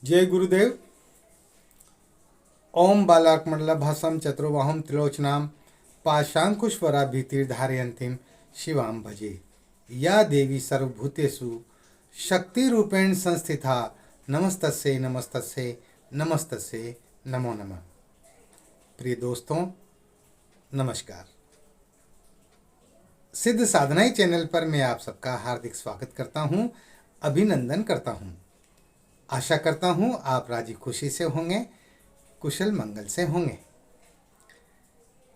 जय गुरुदेव। ओम बालार्कमंडल भाषम चतुर्बाहुं त्रिलोचनाम पाशांकुशवरा भीतिर्धारयन्तीं शिवां भजे। या देवी सर्वभूतेषु शक्तिरूपेण संस्थिता नमस्तस्यै नमस्तस्यै नमस्तस्यै नमो नमः। प्रिय दोस्तों, नमस्कार। सिद्ध साधनाई चैनल पर मैं आप सबका हार्दिक स्वागत करता हूं, अभिनंदन करता हूं। आशा करता हूं आप राजी खुशी से होंगे, कुशल मंगल से होंगे।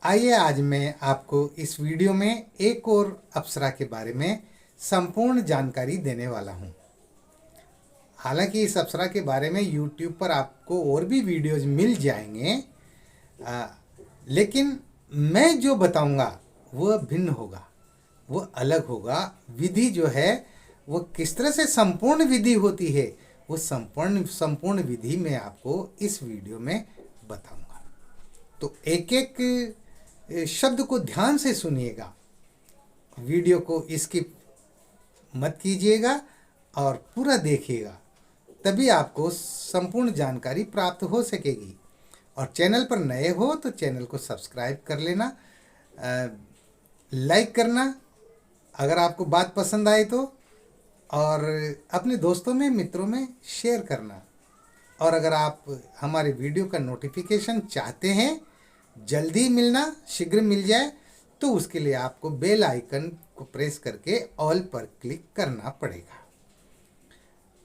आइए आज मैं आपको इस वीडियो में एक और अप्सरा के बारे में संपूर्ण जानकारी देने वाला हूं। हालांकि इस अप्सरा के बारे में YouTube पर आपको और भी वीडियोज मिल जाएंगे, लेकिन मैं जो बताऊंगा वह भिन्न होगा, वो अलग होगा। विधि जो है वो किस तरह से संपूर्ण विधि होती है, वो संपूर्ण विधि मैं आपको इस वीडियो में बताऊंगा। तो एक एक शब्द को ध्यान से सुनिएगा, वीडियो को स्किप मत कीजिएगा और पूरा देखिएगा, तभी आपको संपूर्ण जानकारी प्राप्त हो सकेगी। और चैनल पर नए हो तो चैनल को सब्सक्राइब कर लेना, लाइक करना अगर आपको बात पसंद आए तो, और अपने दोस्तों में मित्रों में शेयर करना। और अगर आप हमारे वीडियो का नोटिफिकेशन चाहते हैं जल्दी मिलना, शीघ्र मिल जाए, तो उसके लिए आपको बेल आइकन को प्रेस करके ऑल पर क्लिक करना पड़ेगा।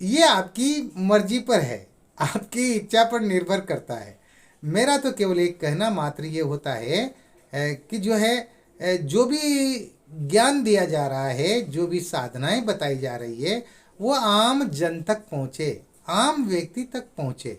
ये आपकी मर्जी पर है, आपकी इच्छा पर निर्भर करता है। मेरा तो केवल एक कहना मात्र ये होता है कि जो है जो भी ज्ञान दिया जा रहा है, जो भी साधनाएं बताई जा रही है, वो आम जन तक पहुँचे, आम व्यक्ति तक पहुँचे।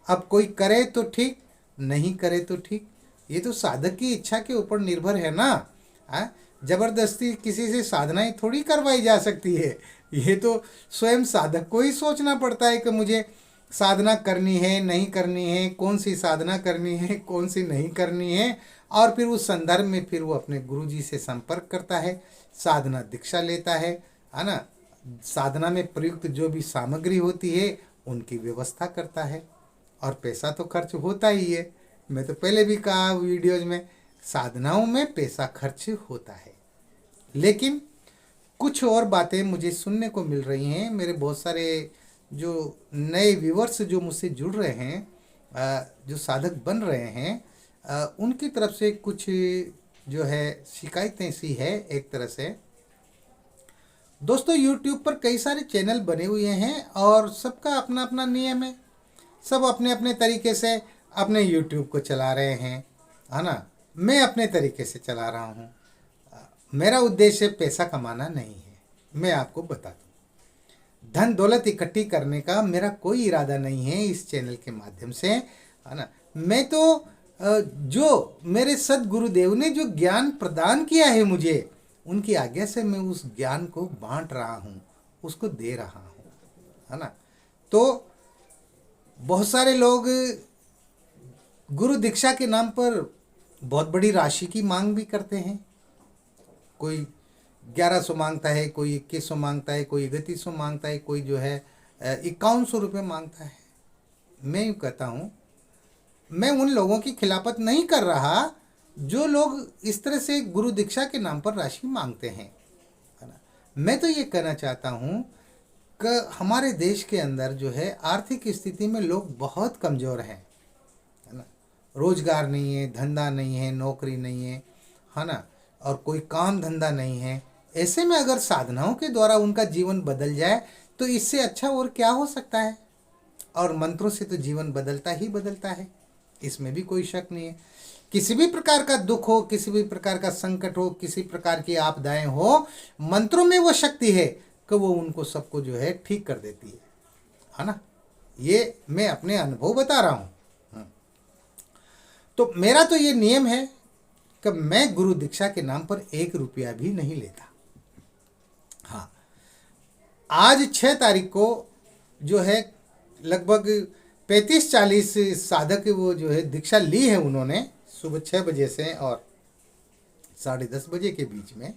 अब कोई करे तो ठीक, नहीं करे तो ठीक, ये तो साधक की इच्छा के ऊपर निर्भर है ना। जबरदस्ती किसी से साधनाएं थोड़ी करवाई जा सकती है। ये तो स्वयं साधक को ही सोचना पड़ता है कि मुझे साधना करनी है नहीं करनी है, कौन सी साधना करनी है कौन सी नहीं करनी है। और फिर उस संदर्भ में फिर वो अपने गुरुजी से संपर्क करता है, साधना दीक्षा लेता है ना। साधना में प्रयुक्त जो भी सामग्री होती है उनकी व्यवस्था करता है, और पैसा तो खर्च होता ही है। मैं तो पहले भी कहा वीडियोज में, साधनाओं में पैसा खर्च होता है। लेकिन कुछ और बातें मुझे सुनने को मिल रही हैं। मेरे बहुत सारे जो नए व्यूवर्स जो मुझसे जुड़ रहे हैं, जो साधक बन रहे हैं, उनकी तरफ से कुछ जो है शिकायतें सी है। एक तरह से दोस्तों, YouTube पर कई सारे चैनल बने हुए हैं और सबका अपना अपना नियम है। सब अपने अपने तरीके से अपने YouTube को चला रहे हैं, है ना। मैं अपने तरीके से चला रहा हूँ। मेरा उद्देश्य पैसा कमाना नहीं है, मैं आपको बता दूँ। धन दौलत इकट्ठी करने का मेरा कोई इरादा नहीं है इस चैनल के माध्यम से, है ना। मैं तो जो मेरे सदगुरुदेव ने जो ज्ञान प्रदान किया है मुझे, उनकी आज्ञा से मैं उस ज्ञान को बांट रहा हूँ, उसको दे रहा हूँ, है ना। तो बहुत सारे लोग गुरु दीक्षा के नाम पर बहुत बड़ी राशि की मांग भी करते हैं। कोई 1100 मांगता है, कोई 2100 मांगता है, कोई 3100 मांगता है, कोई जो है 5100 रुपये मांगता है। मैं यूँ कहता हूँ, मैं उन लोगों की खिलाफत नहीं कर रहा जो लोग इस तरह से गुरु दीक्षा के नाम पर राशि मांगते हैं, है ना। मैं तो ये कहना चाहता हूँ कि हमारे देश के अंदर जो है आर्थिक स्थिति में लोग बहुत कमज़ोर हैं, है ना। रोजगार नहीं है, धंधा नहीं है, नौकरी नहीं है ना, और कोई काम धंधा नहीं है। ऐसे में अगर साधनाओं के द्वारा उनका जीवन बदल जाए तो इससे अच्छा और क्या हो सकता है। और मंत्रों से तो जीवन बदलता ही बदलता है, इसमें भी कोई शक नहीं है। किसी भी प्रकार का दुख हो, किसी भी प्रकार का संकट हो, किसी प्रकार की आपदाएं हो, मंत्रों में वो शक्ति है कि वो उनको सबको जो है ठीक कर देती है ना। ये मैं अपने अनुभव बता रहा हूँ। तो मेरा तो ये नियम है कि मैं गुरु दीक्षा के नाम पर 1 रुपया भी नहीं लेता। हाँ, आज 6 तारीख को जो है लगभग 35-40 साधक वो जो है दीक्षा ली है उन्होंने, सुबह 6 बजे से और 10:30 बजे के बीच में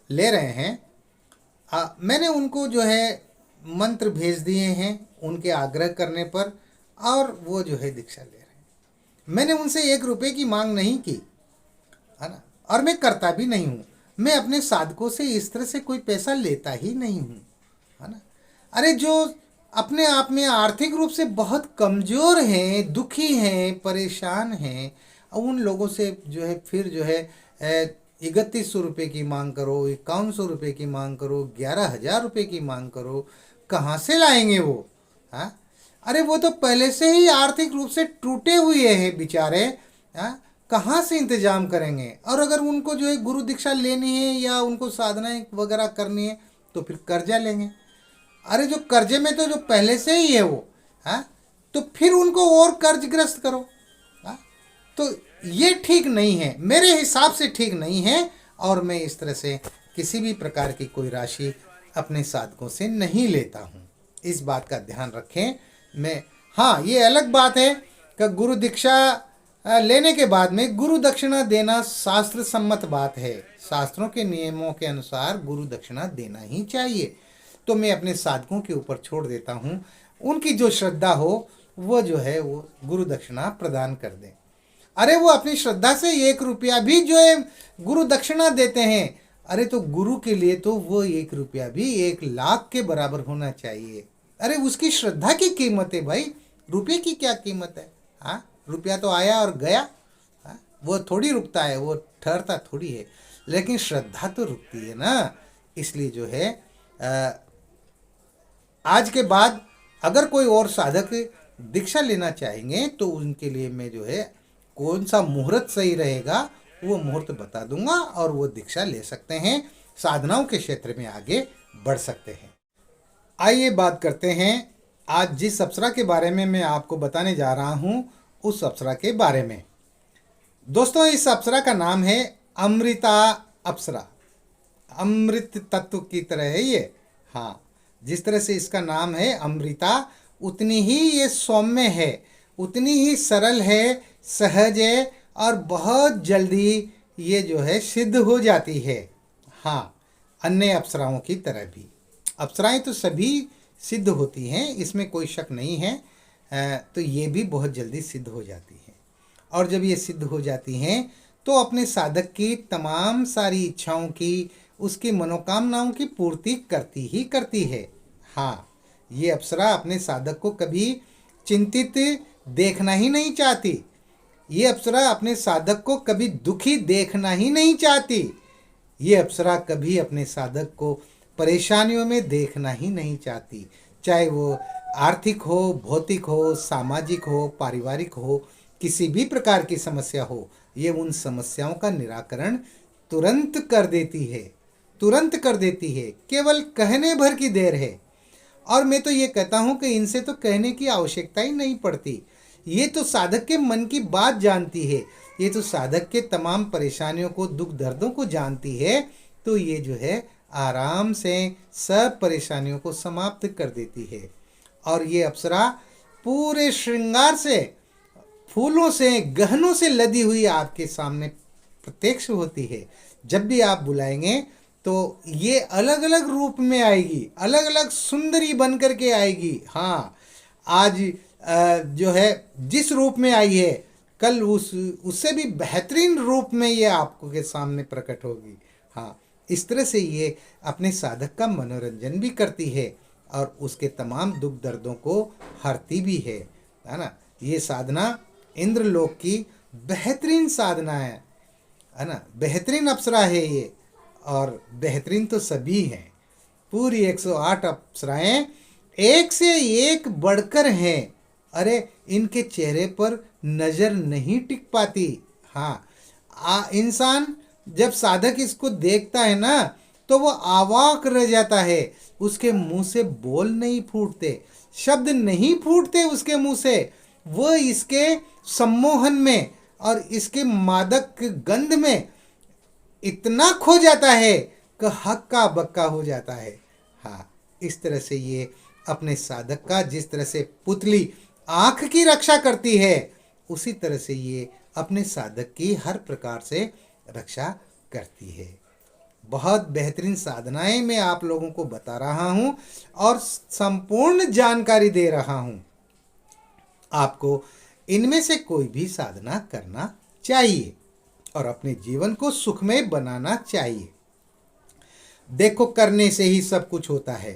ले रहे हैं। मैंने उनको जो है मंत्र भेज दिए हैं उनके आग्रह करने पर, और वो जो है दीक्षा ले रहे हैं। मैंने उनसे 1 रुपए की मांग नहीं की, है ना, और मैं करता भी नहीं हूँ। मैं अपने साधकों से इस तरह से कोई पैसा लेता ही नहीं हूँ, है ना। अरे जो अपने आप में आर्थिक रूप से बहुत कमज़ोर हैं, दुखी हैं, परेशान हैं, और उन लोगों से जो है फिर जो है 3100 रुपये की मांग करो, 5100 रुपये की मांग करो, 11,000 रुपये की मांग करो, कहाँ से लाएंगे वो? हाँ, अरे वो तो पहले से ही आर्थिक रूप से टूटे हुए हैं बेचारे। हाँ, कहाँ से इंतजाम करेंगे? और अगर उनको जो है गुरु दीक्षा लेनी है या उनको साधनाएं वगैरह करनी है तो फिर कर्जा लेंगे। अरे जो कर्जे में तो जो पहले से ही है वो, हाँ, तो फिर उनको और कर्जग्रस्त करो। हाँ, तो ये ठीक नहीं है, मेरे हिसाब से ठीक नहीं है। और मैं इस तरह से किसी भी प्रकार की कोई राशि अपने साधकों से नहीं लेता हूँ, इस बात का ध्यान रखें। मैं, हाँ, ये अलग बात है कि गुरु दीक्षा लेने के बाद में गुरु दक्षिणा देना शास्त्र सम्मत बात है। शास्त्रों के नियमों के अनुसार गुरु दक्षिणा देना ही चाहिए। तो मैं अपने साधकों के ऊपर छोड़ देता हूँ, उनकी जो श्रद्धा हो वो जो है वो गुरु दक्षिणा प्रदान कर दें। अरे वो अपनी श्रद्धा से 1 रुपया भी जो है गुरु दक्षिणा देते हैं, अरे तो गुरु के लिए तो वो 1 रुपया भी 1 लाख के बराबर होना चाहिए। अरे उसकी श्रद्धा की कीमत है भाई, रुपये की क्या कीमत है? हाँ, रुपया तो आया और गया, हाँ, वो थोड़ी रुकता है, वो ठहरता थोड़ी है, लेकिन श्रद्धा तो रुकती है ना। इसलिए जो है आज के बाद अगर कोई और साधक दीक्षा लेना चाहेंगे तो उनके लिए मैं जो है कौन सा मुहूर्त सही रहेगा वो मुहूर्त बता दूंगा, और वो दीक्षा ले सकते हैं, साधनाओं के क्षेत्र में आगे बढ़ सकते हैं। आइए बात करते हैं आज जिस अप्सरा के बारे में मैं आपको बताने जा रहा हूँ उस अप्सरा के बारे में। दोस्तों, इस अप्सरा का नाम है अमृता अप्सरा। अमृत तत्व की तरह है ये। हाँ, जिस तरह से इसका नाम है अमृता, उतनी ही ये सौम्य है, उतनी ही सरल है, सहज है, और बहुत जल्दी ये जो है सिद्ध हो जाती है। हाँ, अन्य अप्सराओं की तरह भी अप्सराएं तो सभी सिद्ध होती हैं, इसमें कोई शक नहीं है। तो ये भी बहुत जल्दी सिद्ध हो जाती हैं, और जब ये सिद्ध हो जाती हैं तो अपने साधक की तमाम सारी इच्छाओं की, उसकी मनोकामनाओं की पूर्ति करती ही करती है। हाँ, ये अप्सरा अपने साधक को कभी चिंतित देखना ही नहीं चाहती। ये अप्सरा अपने साधक को कभी दुखी देखना ही नहीं चाहती। ये अप्सरा कभी अपने साधक को परेशानियों में देखना ही नहीं चाहती, चाहे वो आर्थिक हो, भौतिक हो, सामाजिक हो, पारिवारिक हो, किसी भी प्रकार की समस्या हो, ये उन समस्याओं का निराकरण तुरंत कर देती है, तुरंत कर देती है। केवल कहने भर की देर है। और मैं तो ये कहता हूँ कि इनसे तो कहने की आवश्यकता ही नहीं पड़ती। ये तो साधक के मन की बात जानती है, ये तो साधक के तमाम परेशानियों को, दुख दर्दों को जानती है। तो ये जो है आराम से सब परेशानियों को समाप्त कर देती है। और ये अप्सरा पूरे श्रृंगार से, फूलों से, गहनों से लदी हुई आपके सामने प्रत्यक्ष होती है। जब भी आप बुलाएंगे तो ये अलग अलग रूप में आएगी, अलग अलग सुंदरी बन करके आएगी। हाँ, आज जो है जिस रूप में आई है, कल उससे भी बेहतरीन रूप में ये आपको के सामने प्रकट होगी। हाँ, इस तरह से ये अपने साधक का मनोरंजन भी करती है और उसके तमाम दुख दर्दों को हरती भी है ना। ये साधना इंद्रलोक की बेहतरीन साधना है ना, बेहतरीन अप्सरा है ये। और बेहतरीन तो सभी हैं, पूरी 108 अप्सराएं एक से एक बढ़कर हैं। अरे इनके चेहरे पर नज़र नहीं टिक पाती। हाँ, इंसान जब साधक इसको देखता है ना तो वो अवाक रह जाता है। उसके मुंह से बोल नहीं फूटते, शब्द नहीं फूटते उसके मुंह से। वो इसके सम्मोहन में और इसके मादक गंध में इतना खो जाता है कि हक्का बक्का हो जाता है। हाँ, इस तरह से ये अपने साधक का, जिस तरह से पुतली आँख की रक्षा करती है, उसी तरह से ये अपने साधक की हर प्रकार से रक्षा करती है। बहुत बेहतरीन साधनाएं मैं आप लोगों को बता रहा हूं और संपूर्ण जानकारी दे रहा हूं। आपको इनमें से कोई भी साधना करना चाहिए और अपने जीवन को सुखमय बनाना चाहिए। देखो, करने से ही सब कुछ होता है।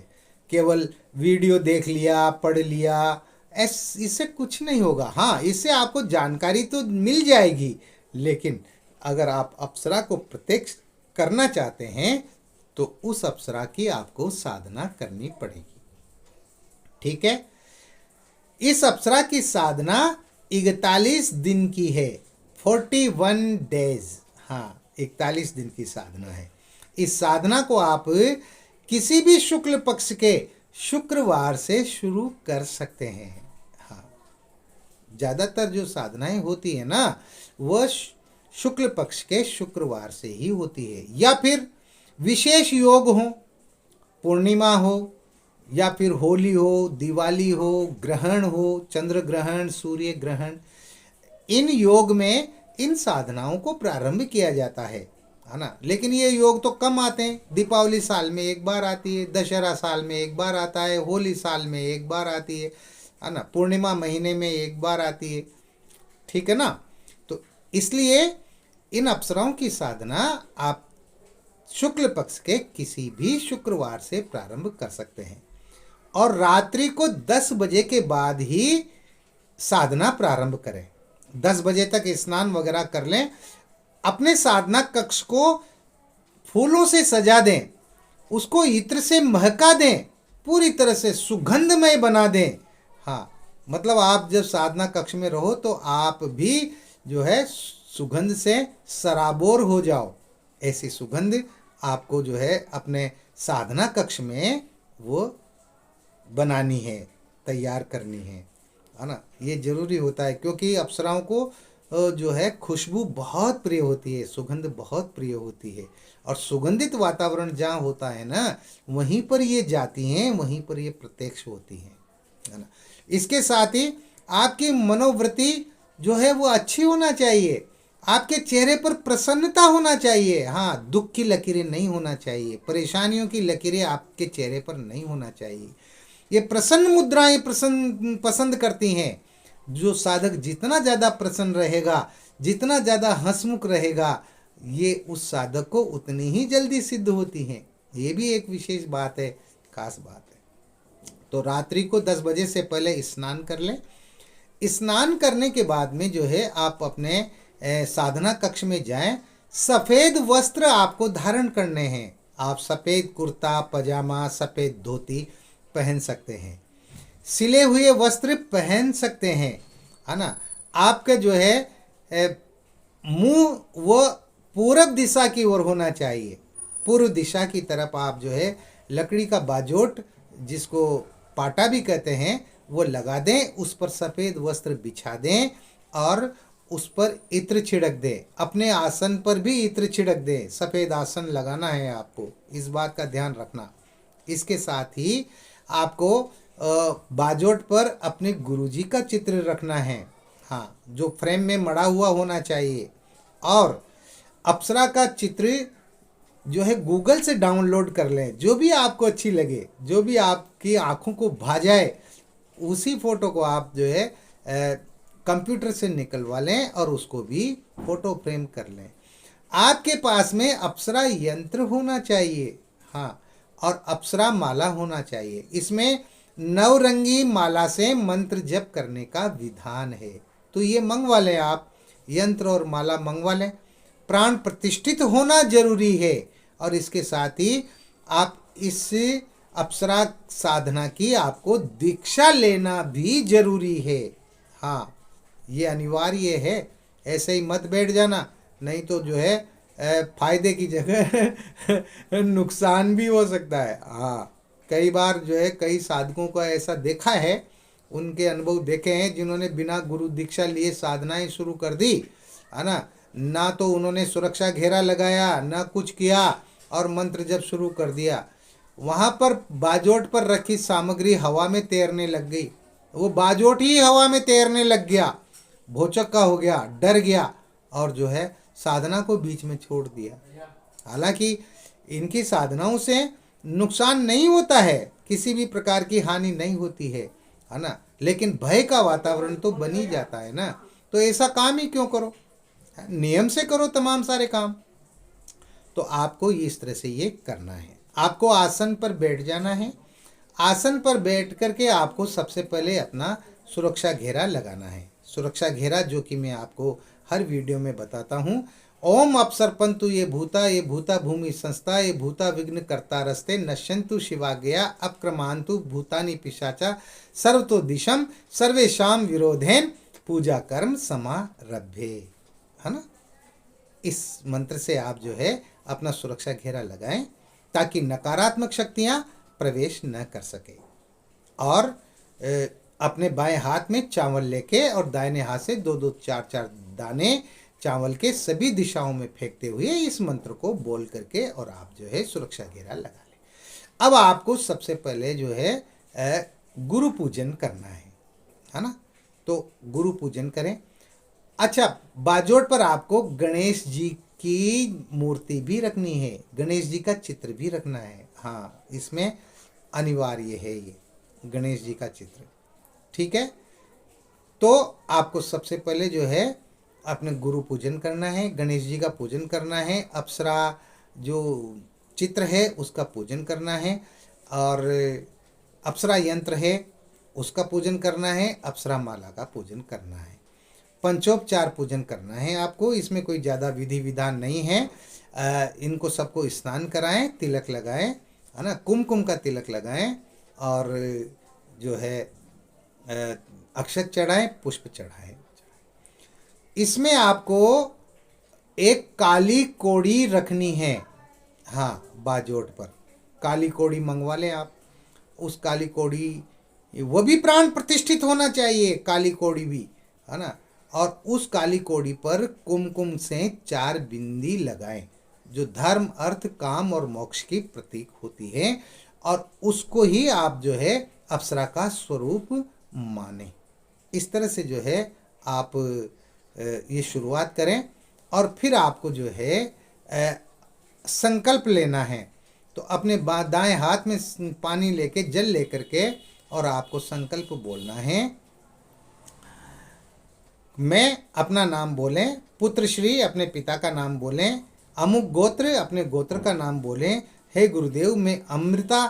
केवल वीडियो देख लिया, पढ़ लिया, इससे कुछ नहीं होगा। हाँ, इससे आपको जानकारी तो मिल जाएगी, लेकिन अगर आप अप्सरा को प्रत्यक्ष करना चाहते हैं तो उस अप्सरा की आपको साधना करनी पड़ेगी। ठीक है। इस अप्सरा की साधना 41 दिन की है, 41 डेज। हाँ, 41 दिन की साधना है। इस साधना को आप किसी भी शुक्ल पक्ष के शुक्रवार से शुरू कर सकते हैं। हाँ, ज़्यादातर जो साधनाएं होती है ना, वह शुक्ल पक्ष के शुक्रवार से ही होती है, या फिर विशेष योग हो, पूर्णिमा हो, या फिर होली हो, दिवाली हो, ग्रहण हो, चंद्र ग्रहण, सूर्य ग्रहण, इन योग में इन साधनाओं को प्रारंभ किया जाता है ना। लेकिन ये योग तो कम आते हैं। दीपावली साल में एक बार आती है, दशहरा साल में एक बार आता है, होली साल में एक बार आती है ना, पूर्णिमा महीने में एक बार आती है। ठीक है ना। तो इसलिए इन अप्सराओं की साधना आप शुक्ल पक्ष के किसी भी शुक्रवार से प्रारंभ कर सकते हैं और रात्रि को 10 बजे के बाद ही साधना प्रारंभ करें। 10 बजे तक स्नान वगैरह कर लें, अपने साधना कक्ष को फूलों से सजा दें, उसको इत्र से महका दें, पूरी तरह से सुगंधमय बना दें। हाँ, मतलब आप जब साधना कक्ष में रहो तो आप भी जो है सुगंध से सराबोर हो जाओ। ऐसी सुगंध आपको जो है अपने साधना कक्ष में वो बनानी है, तैयार करनी है ना। ये जरूरी होता है, क्योंकि अप्सराओं को जो है खुशबू बहुत प्रिय होती है, सुगंध बहुत प्रिय होती है, और सुगंधित वातावरण जहाँ होता है ना, वहीं पर ये जाती हैं, वहीं पर ये प्रत्यक्ष होती हैं, है ना। इसके साथ ही आपकी मनोवृत्ति जो है वो अच्छी होना चाहिए, आपके चेहरे पर प्रसन्नता होना चाहिए। हाँ, दुख की लकीरें नहीं होना चाहिए, परेशानियों की लकीरें आपके चेहरे पर नहीं होना चाहिए। ये प्रसन्न मुद्राएं पसंद करती हैं। जो साधक जितना ज़्यादा प्रसन्न रहेगा, जितना ज़्यादा हंसमुख रहेगा, ये उस साधक को उतनी ही जल्दी सिद्ध होती हैं। ये भी एक विशेष बात है, खास बात है। तो रात्रि को 10 बजे से पहले स्नान कर लें। स्नान करने के बाद में जो है आप अपने साधना कक्ष में जाएं। सफ़ेद वस्त्र आपको धारण करने हैं। आप सफ़ेद कुर्ता पजामा, सफ़ेद धोती पहन सकते हैं, सिले हुए वस्त्र पहन सकते हैं, है ना। आपका जो है मुंह वो पूरब दिशा की ओर होना चाहिए। पूर्व दिशा की तरफ आप जो है लकड़ी का बाजोट, जिसको पाटा भी कहते हैं, वो लगा दें, उस पर सफ़ेद वस्त्र बिछा दें और उस पर इत्र छिड़क दें। अपने आसन पर भी इत्र छिड़क दें। सफ़ेद आसन लगाना है आपको, इस बात का ध्यान रखना। इसके साथ ही आपको बाजोट पर अपने गुरुजी का चित्र रखना है। हाँ, जो फ्रेम में मड़ा हुआ होना चाहिए। और अप्सरा का चित्र जो है गूगल से डाउनलोड कर लें, जो भी आपको अच्छी लगे, जो भी आपकी आँखों को भा जाए, उसी फ़ोटो को आप जो है कंप्यूटर से निकलवा लें और उसको भी फ़ोटो फ्रेम कर लें। आपके पास में अप्सरा यंत्र होना चाहिए। हाँ, और अप्सरा माला होना चाहिए। इसमें नवरंगी माला से मंत्र जप करने का विधान है, तो ये मंगवा लें आप, यंत्र और माला मंगवा लें। प्राण प्रतिष्ठित होना जरूरी है, और इसके साथ ही आप इस अप्सरा साधना की आपको दीक्षा लेना भी जरूरी है। हाँ, ये अनिवार्य है। ऐसे ही मत बैठ जाना, नहीं तो जो है फायदे की जगह नुकसान भी हो सकता है। हाँ, कई बार जो है कई साधकों को ऐसा देखा है, उनके अनुभव देखे हैं, जिन्होंने बिना गुरु दीक्षा लिए साधनाएं शुरू कर दी, है ना तो उन्होंने सुरक्षा घेरा लगाया, ना कुछ किया, और मंत्र जब शुरू कर दिया, वहाँ पर बाजोट पर रखी सामग्री हवा में तैरने लग गई। वो बाजोट ही हवा में तैरने लग गया, भौचक्का हो गया, डर गया, और जो है साधना को बीच में छोड़ दिया। हालांकि इनकी साधनाओं से नुकसान नहीं होता है, किसी भी प्रकार की हानि नहीं होती है ना। लेकिन भय का वातावरण तो बन ही जाता है ना। तो ऐसा काम ही क्यों करो, नियम से करो तमाम सारे काम। तो आपको इस तरह से ये करना है। आपको आसन पर बैठ जाना है। आसन पर बैठ करके आपको सबसे पहले अपना सुरक्षा घेरा लगाना है। सुरक्षा घेरा जो कि मैं आपको हर वीडियो में बताता हूँ। ओम अपसर्पंतु ये भूता भूमि संस्था ये भूता विघ्न कर्ता रस्ते नश्यंतु शिवाज्ञया अपक्रमांतु भूतानि पिशाचा सर्वतो दिशम सर्वेशाम विरोधेन पूजा कर्म समारभ्ये, है ना। इस मंत्र से आप जो है अपना सुरक्षा घेरा लगाएं ताकि नकारात्मक शक्तियां प्रवेश न कर सके। और अपने बाएं हाथ में चावल लेके और दाहिने हाथ से दो दो चार चार दाने चावल के सभी दिशाओं में फेंकते हुए इस मंत्र को बोल करके और आप जो है सुरक्षा घेरा लगा लें। अब आपको सबसे पहले जो है गुरु पूजन करना है ना। तो गुरु पूजन करें। अच्छा, बाजोट पर आपको गणेश जी की मूर्ति भी रखनी है, गणेश जी का चित्र भी रखना है। हाँ, इसमें अनिवार्य है ये गणेश जी का चित्र, ठीक है। तो आपको सबसे पहले जो है अपने गुरु पूजन करना है, गणेश जी का पूजन करना है, अप्सरा जो चित्र है उसका पूजन करना है, और अप्सरा यंत्र है उसका पूजन करना है, अप्सरा माला का पूजन करना है, पंचोपचार पूजन करना है आपको। इसमें कोई ज़्यादा विधि विधान नहीं है। इनको सबको स्नान कराएं, तिलक लगाएं, है ना, कुमकुम का तिलक लगाएं, और जो है अक्षत चढ़ाएं, पुष्प चढ़ाएं। इसमें आपको एक काली कोड़ी रखनी है। हाँ, बाजोट पर काली कोड़ी मंगवा लें आप। उस काली कोड़ी, वो भी प्राण प्रतिष्ठित होना चाहिए, काली कोड़ी भी, है ना। और उस काली कोड़ी पर कुमकुम से 4 बिंदी लगाएं जो धर्म अर्थ काम और मोक्ष की प्रतीक होती है, और उसको ही आप जो है अप्सरा का स्वरूप माने। इस तरह से जो है आप ये शुरुआत करें। और फिर आपको जो है संकल्प लेना है। तो अपने दाएं हाथ में पानी लेके, जल लेकर के, और आपको संकल्प बोलना है। मैं अपना नाम बोलें, पुत्र श्री अपने पिता का नाम बोलें, अमुक गोत्र अपने गोत्र का नाम बोलें। हे गुरुदेव, मैं अमृता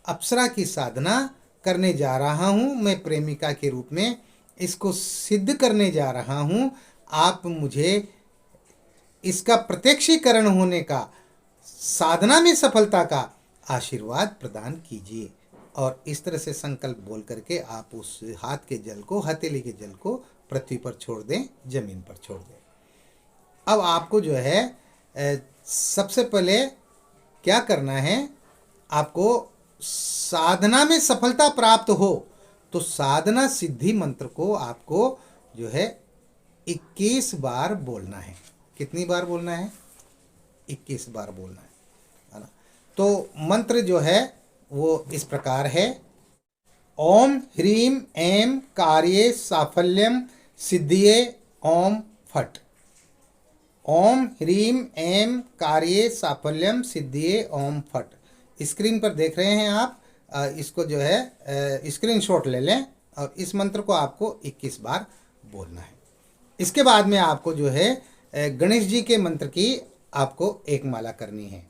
अप्सरा की साधना करने जा रहा हूँ, मैं प्रेमिका के रूप में इसको सिद्ध करने जा रहा हूँ। आप मुझे इसका प्रत्यक्षीकरण होने का, साधना में सफलता का आशीर्वाद प्रदान कीजिए। और इस तरह से संकल्प बोल करके आप उस हाथ के जल को, हथेली के जल को पृथ्वी पर छोड़ दें, जमीन पर छोड़ दें। अब आपको जो है सबसे पहले क्या करना है, आपको साधना में सफलता प्राप्त हो तो साधना सिद्धि मंत्र को आपको जो है 21 बार बोलना है। कितनी बार बोलना है? 21 बार बोलना है ना। तो मंत्र जो है वो इस प्रकार है। ओम ह्रीम ऐम कार्ये साफल्यम सिद्धिये ओम फट। ओम ह्रीम ऐम कार्ये साफल्यम सिद्धिये ओम फट। स्क्रीन पर देख रहे हैं आप, इसको जो है स्क्रीनशॉट ले लें, और इस मंत्र को आपको 21 बार बोलना है। इसके बाद में आपको जो है गणेश जी के मंत्र की आपको एक माला करनी है।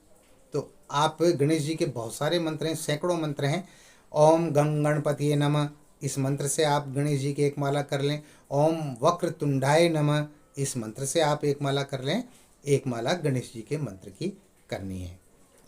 तो आप गणेश जी के बहुत सारे मंत्र हैं, सैकड़ों मंत्र हैं। ओम गंग गणपतिये नमः, इस मंत्र से आप गणेश जी की एक माला कर लें। ओम वक्रतुंडाय नमः, इस मंत्र से आप एक माला कर लें। एक माला गणेश जी के मंत्र की करनी है।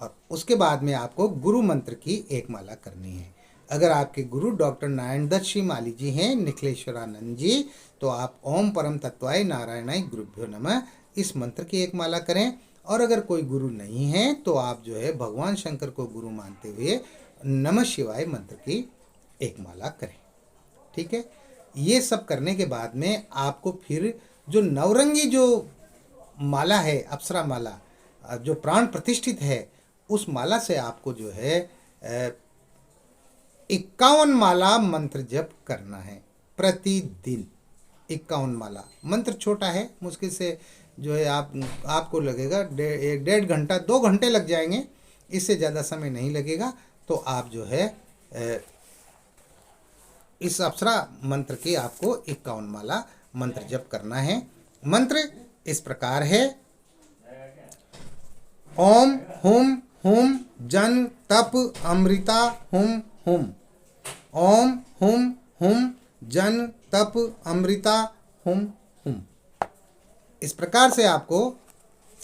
और उसके बाद में आपको गुरु मंत्र की एक माला करनी है। अगर आपके गुरु डॉक्टर नारायण दत्त श्री माली जी हैं, निखिलेश्वरानंद जी, तो आप ओम परम तत्वाय नारायणाय गुरुभ्यो नमः इस मंत्र की एक माला करें। और अगर कोई गुरु नहीं है तो आप जो है भगवान शंकर को गुरु मानते हुए नमः शिवाय मंत्र की एक माला करें। ठीक है। ये सब करने के बाद में आपको फिर जो नवरंगी जो माला है, अप्सरा माला जो प्राण प्रतिष्ठित है, उस माला से आपको जो है 51 माला मंत्र जप करना है प्रतिदिन। 51 माला। मंत्र छोटा है, मुश्किल से जो है आपको लगेगा 1.5 घंटा 2 घंटे लग जाएंगे, इससे ज़्यादा समय नहीं लगेगा। तो आप जो है इस अप्सरा मंत्र की आपको 51 माला मंत्र जप करना है। मंत्र इस प्रकार है, ओम हुम हुम जन तप अमृता हुम हुम। ओम हुम हुम जन तप अमृता हुम हुम। इस प्रकार से आपको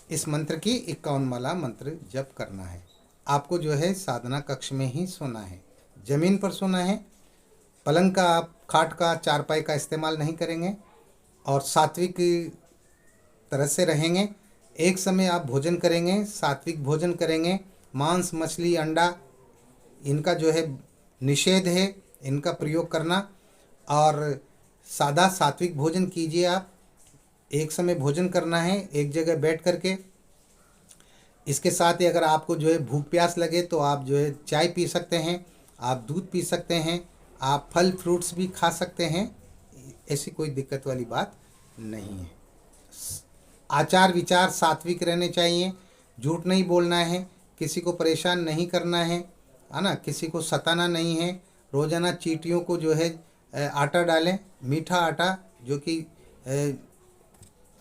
इस मंत्र की 51 माला मंत्र जप करना है। आपको जो है साधना कक्ष में ही सोना है, जमीन पर सोना है। पलंग का, आप खाट का, चारपाई का इस्तेमाल नहीं करेंगे और सात्विक तरह से रहेंगे। एक समय आप भोजन करेंगे, सात्विक भोजन करेंगे। मांस, मछली, अंडा इनका जो है निषेध है, इनका प्रयोग करना। और सादा सात्विक भोजन कीजिए। आप एक समय भोजन करना है एक जगह बैठ करके। इसके साथ ही अगर आपको जो है भूख प्यास लगे तो आप जो है चाय पी सकते हैं, आप दूध पी सकते हैं, आप फल फ्रूट्स भी खा सकते हैं। ऐसी कोई दिक्कत वाली बात नहीं है। आचार विचार सात्विक रहने चाहिए, झूठ नहीं बोलना है, किसी को परेशान नहीं करना है ना, किसी को सताना नहीं है। रोज़ाना चींटियों को जो है आटा डालें, मीठा आटा, जो कि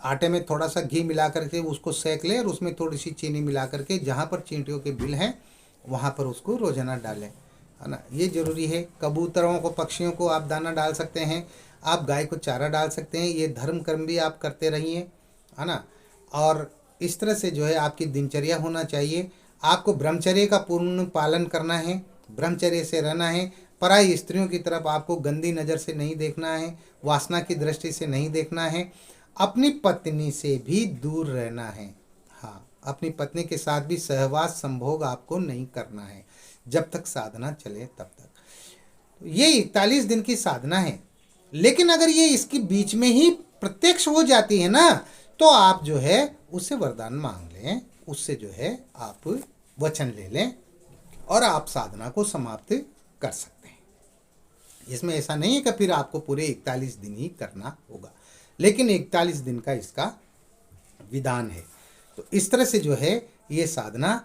आटे में थोड़ा सा घी मिला करके उसको सेक लें और उसमें थोड़ी सी चीनी मिला करके जहाँ पर चींटियों के बिल हैं वहाँ पर उसको रोज़ाना डालें, है ना। ये ज़रूरी है। कबूतरों को, पक्षियों को आप दाना डाल सकते हैं, आप गाय को चारा डाल सकते हैं। ये धर्म कर्म भी आप करते रहिए, है ना। और इस तरह से जो है आपकी दिनचर्या होना चाहिए। आपको ब्रह्मचर्य का पूर्ण पालन करना है, ब्रह्मचर्य से रहना है। पराई स्त्रियों की तरफ आपको गंदी नज़र से नहीं देखना है, वासना की दृष्टि से नहीं देखना है। अपनी पत्नी से भी दूर रहना है। हाँ, अपनी पत्नी के साथ भी सहवास संभोग आपको नहीं करना है जब तक साधना चले तब तक। ये 41 दिन की साधना है। लेकिन अगर ये इसके बीच में ही प्रत्यक्ष हो जाती है ना, तो आप जो है उससे वरदान मांग लें, उससे जो है आप वचन ले लें और आप साधना को समाप्त कर सकते हैं। इसमें ऐसा नहीं है कि फिर आपको पूरे 41 दिन ही करना होगा, लेकिन 41 दिन का इसका विधान है। तो इस तरह से जो है ये साधना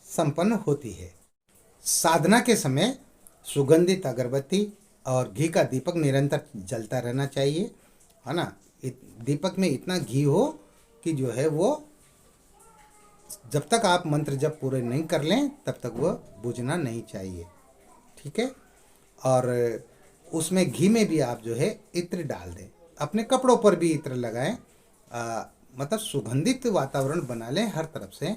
संपन्न होती है। साधना के समय सुगंधित अगरबत्ती और घी का दीपक निरंतर जलता रहना चाहिए, है ना। दीपक में इतना घी हो कि जो है वो जब तक आप मंत्र जब पूरे नहीं कर लें तब तक वो बुझना नहीं चाहिए, ठीक है। और उसमें घी में भी आप जो है इत्र डाल दें, अपने कपड़ों पर भी इत्र लगाएं, मतलब सुगंधित वातावरण बना लें हर तरफ से।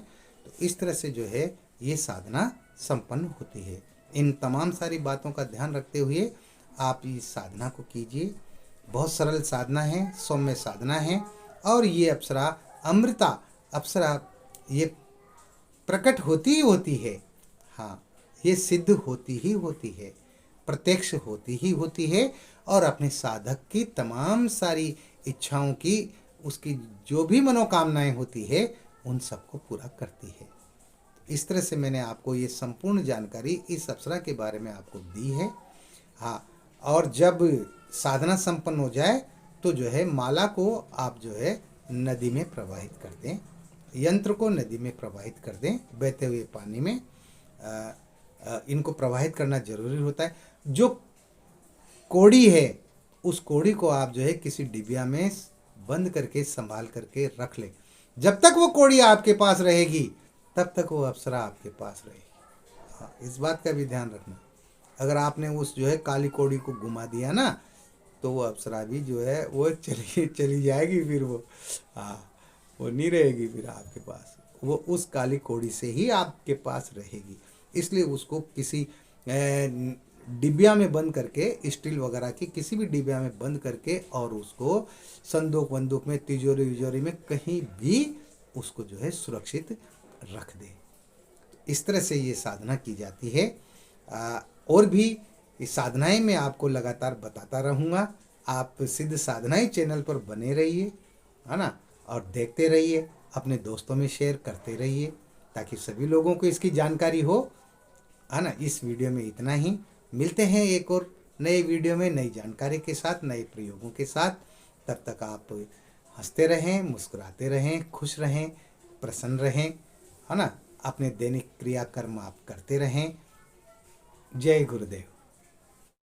तो इस तरह से जो है ये साधना संपन्न होती है। इन तमाम सारी बातों का ध्यान रखते हुए आप इस साधना को कीजिए। बहुत सरल साधना है, सौम्य साधना है। और ये अप्सरा अमृता अप्सरा ये प्रकट होती ही होती है। हाँ, ये सिद्ध होती ही होती है, प्रत्यक्ष होती ही होती है और अपने साधक की तमाम सारी इच्छाओं की, उसकी जो भी मनोकामनाएं होती है उन सबको पूरा करती है। इस तरह से मैंने आपको ये संपूर्ण जानकारी इस अप्सरा के बारे में आपको दी है। हाँ, और जब साधना संपन्न हो जाए तो जो है माला को आप जो है नदी में प्रवाहित कर दें, यंत्र को नदी में प्रवाहित कर दें, बहते हुए पानी में इनको प्रवाहित करना जरूरी होता है। जो कोड़ी है उस कोड़ी को आप जो है किसी डिबिया में बंद करके संभाल करके रख लें। जब तक वो कोड़ी आपके पास रहेगी तब तक वो अप्सरा आपके पास रहेगी। हाँ, इस बात का भी ध्यान रखना। अगर आपने उस जो है काली कोड़ी को घुमा दिया ना तो वो अप्सरा भी जो है वो चली जाएगी, फिर वो वो नहीं रहेगी फिर आपके पास, वो उस काली कोड़ी से ही आपके पास रहेगी। इसलिए उसको किसी डिबिया में बंद करके, स्टील वगैरह की किसी भी डिबिया में बंद करके और उसको संदूक वंदूक में, तिजोरी विजोरी में कहीं भी उसको जो है सुरक्षित रख दे। इस तरह से ये साधना की जाती है। और भी इस साधनाएं मैं आपको लगातार बताता रहूँगा। आप सिद्ध साधनाएं चैनल पर बने रहिए, है ना, और देखते रहिए, अपने दोस्तों में शेयर करते रहिए ताकि सभी लोगों को इसकी जानकारी हो, है ना। इस वीडियो में इतना ही। मिलते हैं एक और नए वीडियो में नई जानकारी के साथ, नए प्रयोगों के साथ। तब तक आप हंसते रहें, मुस्कुराते रहें, खुश रहें, प्रसन्न रहें, है ना। अपने दैनिक क्रियाकर्म आप करते रहें। जय गुरुदेव।